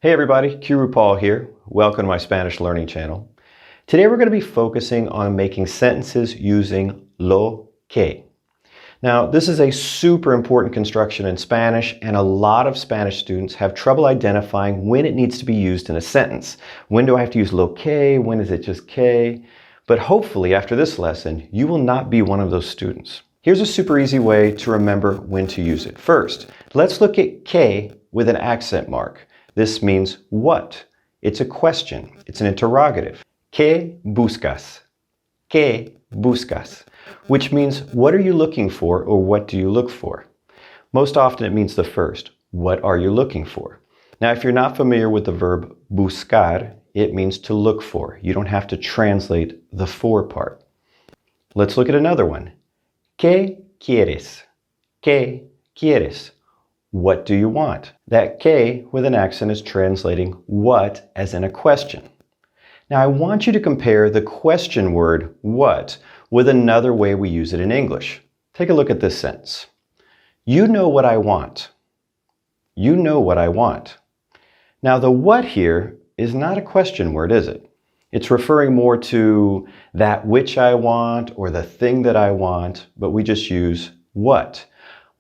Hey everybody, Qroo here. Welcome to my Spanish learning channel. Today we're going to be focusing on making sentences using lo que. Now, this is a super important construction in Spanish, and a lot of Spanish students have trouble identifying when it needs to be used in a sentence. When do I have to use lo que? When is it just que? But hopefully after this lesson, you will not be one of those students. Here's a super easy way to remember when to use it. First, let's look at que with an accent mark. This means what? It's a question. It's an interrogative. ¿Qué buscas? ¿Qué buscas? Which means what are you looking for, or what do you look for? Most often it means the first. What are you looking for? Now, if you're not familiar with the verb buscar, it means to look for. You don't have to translate the for part. Let's look at another one. ¿Qué quieres? ¿Qué quieres? What do you want? That que with an accent is translating what as in a question. Now I want you to compare the question word what with another way we use it in English. Take a look at this sentence. You know what I want. You know what I want. Now the what here is not a question word, is it? It's referring more to that which I want or the thing that I want, but we just use what.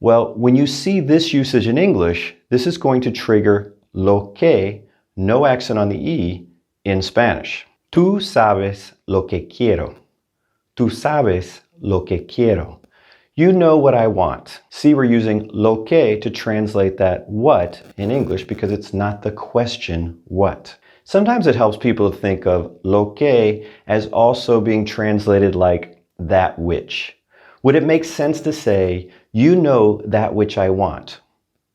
Well, when you see this usage in English, this is going to trigger lo que, no accent on the E, in Spanish. Tú sabes lo que quiero. Tú sabes lo que quiero. You know what I want. See, we're using lo que to translate that what in English because it's not the question what. Sometimes it helps people to think of lo que as also being translated like that which. Would it make sense to say, you know that which I want?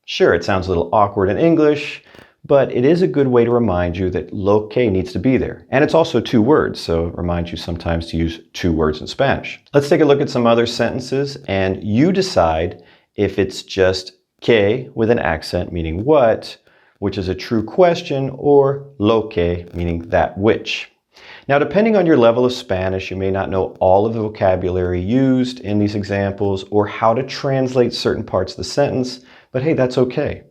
Sure, it sounds a little awkward in English, but it is a good way to remind you that lo que needs to be there. And it's also two words, so it reminds you sometimes to use two words in Spanish. Let's take a look at some other sentences, and you decide if it's just que with an accent, meaning what, which is a true question, or lo que, meaning that which. Now, depending on your level of Spanish, you may not know all of the vocabulary used in these examples or how to translate certain parts of the sentence, but hey, that's okay.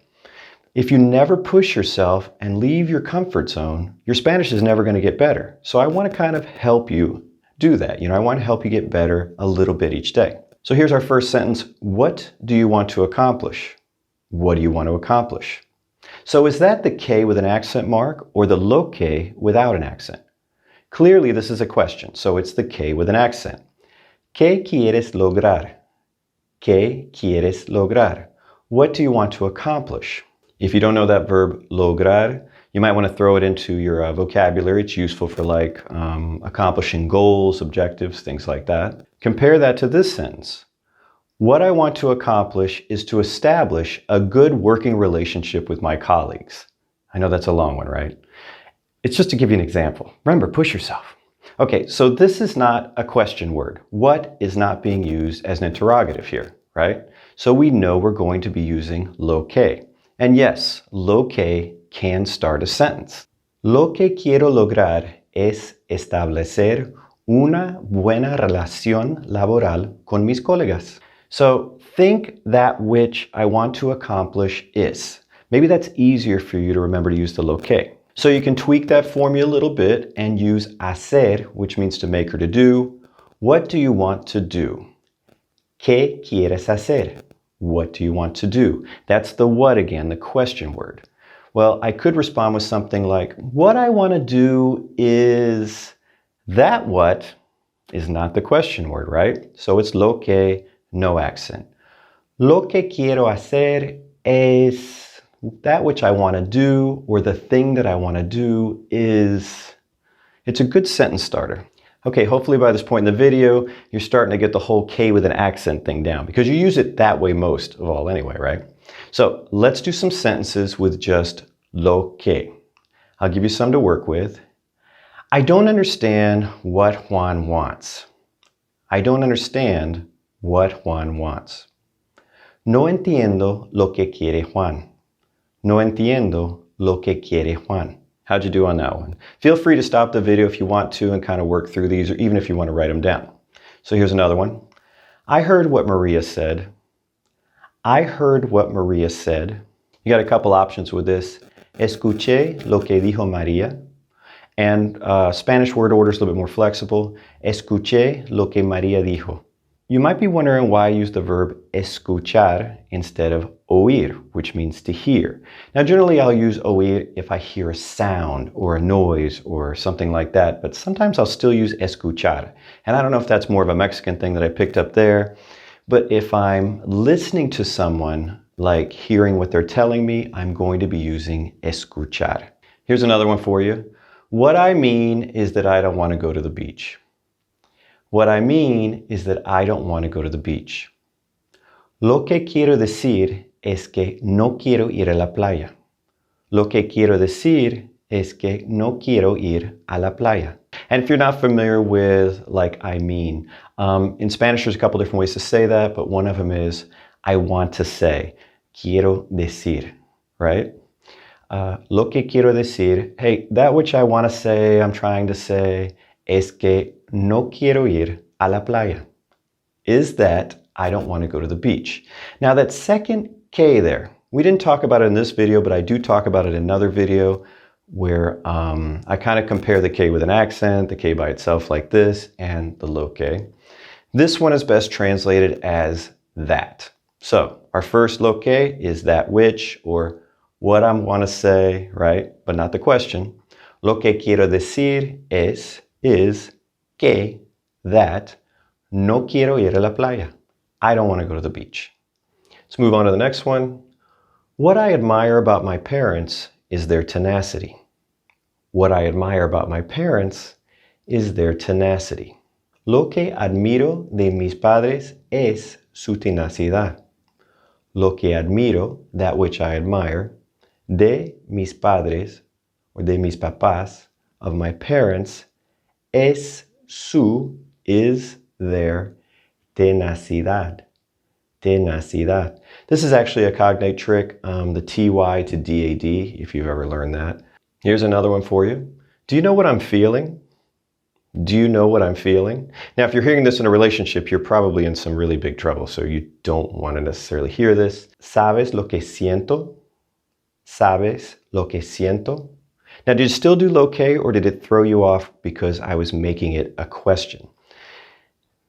If you never push yourself and leave your comfort zone, your Spanish is never going to get better. So I want to kind of help you do that. I want to help you get better a little bit each day. So here's our first sentence. What do you want to accomplish? What do you want to accomplish? So is that the que with an accent mark or the lo que without an accent? Clearly, this is a question, so it's the que with an accent. ¿Qué quieres lograr? ¿Qué quieres lograr? What do you want to accomplish? If you don't know that verb lograr, you might want to throw it into your vocabulary. It's useful for accomplishing goals, objectives, things like that. Compare that to this sentence. What I want to accomplish is to establish a good working relationship with my colleagues. I know that's a long one, right? It's just to give you an example. Remember, push yourself. Okay, so this is not a question word. What is not being used as an interrogative here, right? So we know we're going to be using lo que. And yes, lo que can start a sentence. Lo que quiero lograr es establecer una buena relación laboral con mis colegas. So think that which I want to accomplish is. Maybe that's easier for you to remember to use the lo que. So you can tweak that formula a little bit and use hacer, which means to make or to do. What do you want to do? ¿Qué quieres hacer? What do you want to do? That's the what again, the question word. Well, I could respond with something like, what I want to do is, that what is not the question word, right? So it's lo que, no accent. Lo que quiero hacer es, that which I want to do, or the thing that I want to do is. It's a good sentence starter. Okay, hopefully by this point in the video, you're starting to get the whole que with an accent thing down because you use it that way most of all anyway, right? So let's do some sentences with just lo que. I'll give you some to work with. I don't understand what Juan wants. I don't understand what Juan wants. No entiendo lo que quiere Juan. No entiendo lo que quiere Juan. How'd you do on that one? Feel free to stop the video if you want to and kind of work through these, or even if you want to write them down. So here's another one. I heard what Maria said. I heard what Maria said. You got a couple options with this. Escuché lo que dijo María. And Spanish word order is a little bit more flexible. Escuché lo que María dijo. You might be wondering why I use the verb escuchar instead of oír, which means to hear. Now, generally I'll use oír if I hear a sound or a noise or something like that, but sometimes I'll still use escuchar. And I don't know if that's more of a Mexican thing that I picked up there, but if I'm listening to someone, like hearing what they're telling me, I'm going to be using escuchar. Here's another one for you. What I mean is that I don't want to go to the beach. What I mean is that I don't want to go to the beach. Lo que quiero decir es que no quiero ir a la playa. Lo que quiero decir es que no quiero ir a la playa. And if you're not familiar with like I mean, in Spanish there's a couple different ways to say that, but one of them is I want to say, quiero decir, right? Lo que quiero decir, hey, that which I want to say, I'm trying to say, es que no quiero ir a la playa. Is that I don't want to go to the beach. Now that second K there, we didn't talk about it in this video, but I do talk about it in another video where I kind of compare the K with an accent, the K by itself like this, and the low K. This one is best translated as that. So our first low K is that which, or what I want to say, right? But not the question. Lo que quiero decir is que, that, no quiero ir a la playa. I don't want to go to the beach. Let's move on to the next one. What I admire about my parents is their tenacity. What I admire about my parents is their tenacity. Lo que admiro de mis padres es su tenacidad. Lo que admiro, that which I admire, de mis padres, or de mis papás, of my parents, es su, is their tenacidad. Tenacidad. This is actually a cognate trick, the TY to DAD, if you've ever learned that. Here's another one for you. Do you know what I'm feeling? Do you know what I'm feeling? Now, if you're hearing this in a relationship, you're probably in some really big trouble, so you don't want to necessarily hear this. Sabes lo que siento? Sabes lo que siento? Now, did you still do lo que, or did it throw you off because I was making it a question?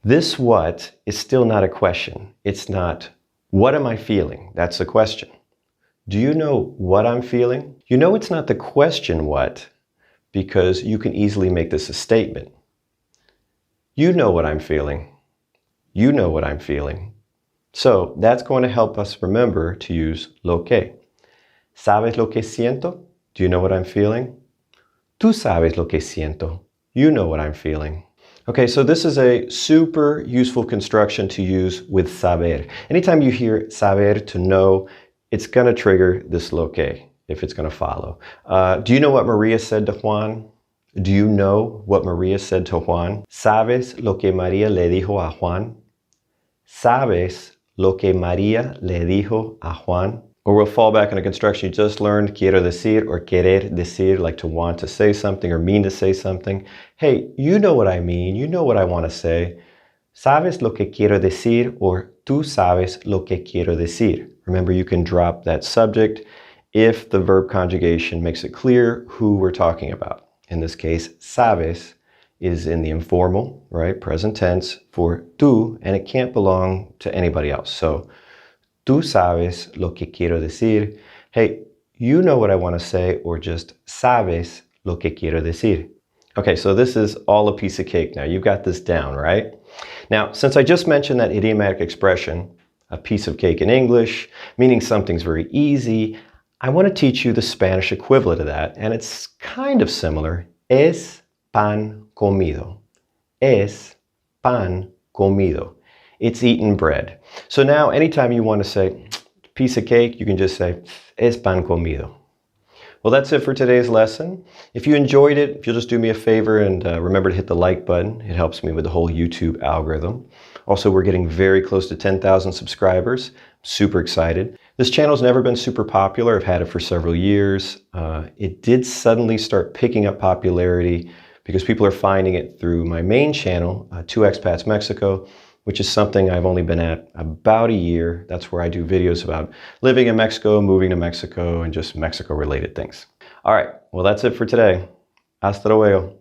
This what is still not a question. It's not, what am I feeling? That's the question. Do you know what I'm feeling? You know it's not the question what, because you can easily make this a statement. You know what I'm feeling. You know what I'm feeling. So that's going to help us remember to use lo que. ¿Sabes lo que siento? Do you know what I'm feeling? Tú sabes lo que siento. You know what I'm feeling. Okay, so this is a super useful construction to use with saber. Anytime you hear saber, to know, it's going to trigger this lo que, if it's going to follow. Do you know what Maria said to Juan? Do you know what Maria said to Juan? ¿Sabes lo que María le dijo a Juan? ¿Sabes lo que María le dijo a Juan? Or we'll fall back on a construction you just learned, quiero decir or querer decir, like to want to say something or mean to say something. Hey, you know what I mean, you know what I want to say. ¿Sabes lo que quiero decir? Or tú sabes lo que quiero decir. Remember, you can drop that subject if the verb conjugation makes it clear who we're talking about. In this case, sabes is in the informal, right, present tense for tú, and it can't belong to anybody else. So, tú sabes lo que quiero decir. Hey, you know what I want to say, or just sabes lo que quiero decir. Okay, so this is all a piece of cake now. You've got this down, right? Now, since I just mentioned that idiomatic expression, a piece of cake in English, meaning something's very easy, I want to teach you the Spanish equivalent of that, and it's kind of similar. Es pan comido. Es pan comido. It's eaten bread. So now, anytime you want to say piece of cake, you can just say es pan comido. Well, that's it for today's lesson. If you enjoyed it, if you'll just do me a favor and remember to hit the like button, it helps me with the whole YouTube algorithm. Also, we're getting very close to 10,000 subscribers. Super excited. This channel's never been super popular. I've had it for several years. It did suddenly start picking up popularity because people are finding it through my main channel, Two Expats Mexico. which is something I've only been at about a year. That's where I do videos about living in Mexico, moving to Mexico, and just Mexico-related things. All right, well, that's it for today. Hasta luego.